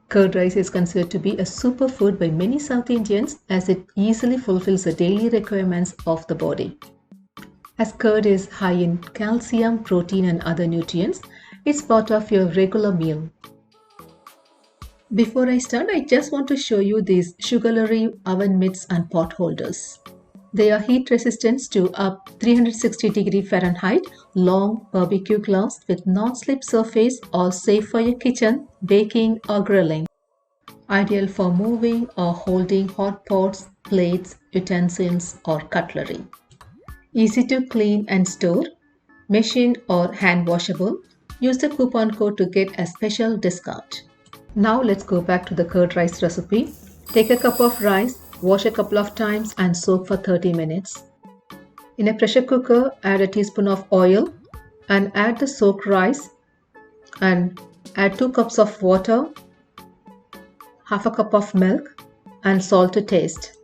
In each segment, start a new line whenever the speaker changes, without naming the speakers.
Curd rice is considered to be a superfood by many South Indians as it easily fulfills the daily requirements of the body. As curd is high in calcium, protein and other nutrients, it's part of your regular meal. Before I start, I just want to show you these Sugarlery oven mitts and pot holders. They are heat resistant to up 360 Fahrenheit, long barbecue gloves with non-slip surface or safe for your kitchen, baking or grilling. Ideal for moving or holding hot pots, plates, utensils or cutlery. Easy to clean and store, machine or hand washable. Use the coupon code to get a special discount. Now let's go back to the curd rice recipe. Take a cup of rice, wash a couple of times and soak for 30 minutes. In a pressure cooker, add a teaspoon of oil and add the soaked rice and add 2 cups of water, half a cup of milk and salt to taste.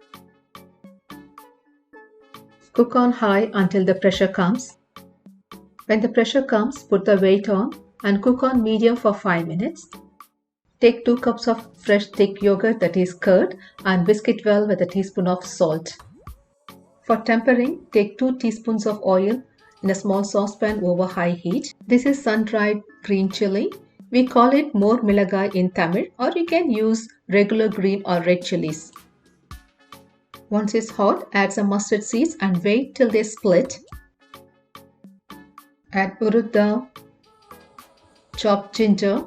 Cook on high until the pressure comes. When the pressure comes, put the weight on and cook on medium for 5 minutes. Take 2 cups of fresh thick yogurt, that is curd, and whisk it well with a teaspoon of salt. For tempering, take 2 teaspoons of oil in a small saucepan over high heat. This is sun-dried green chili. We call it more milagai in Tamil, or you can use regular green or red chilies. Once it's hot, add some mustard seeds and wait till they split. Add urud dal, chopped ginger,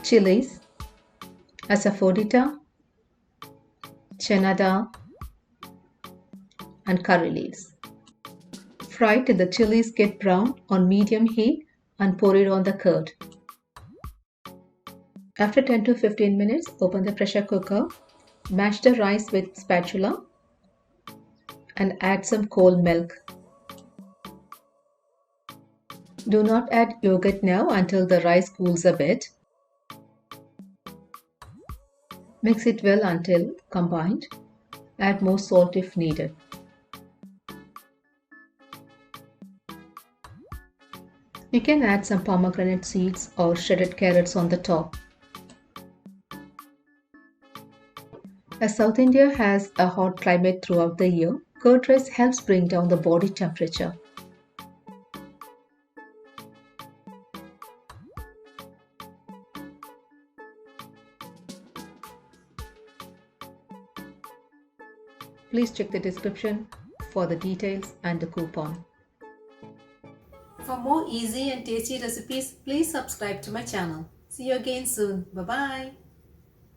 chilies, asafoetida, chana dal, and curry leaves. Fry till the chilies get brown on medium heat and pour it on the curd. After 10 to 15 minutes, open the pressure cooker, mash the rice with spatula and add some cold milk. Do not add yogurt now until the rice cools a bit. Mix it well until combined. Add more salt if needed. You can add some pomegranate seeds or shredded carrots on the top. As South India has a hot climate throughout the year, curd rice helps bring down the body temperature. Please check the description for the details and the coupon. For more easy and tasty recipes, please subscribe to my channel. See you again soon. Bye-bye.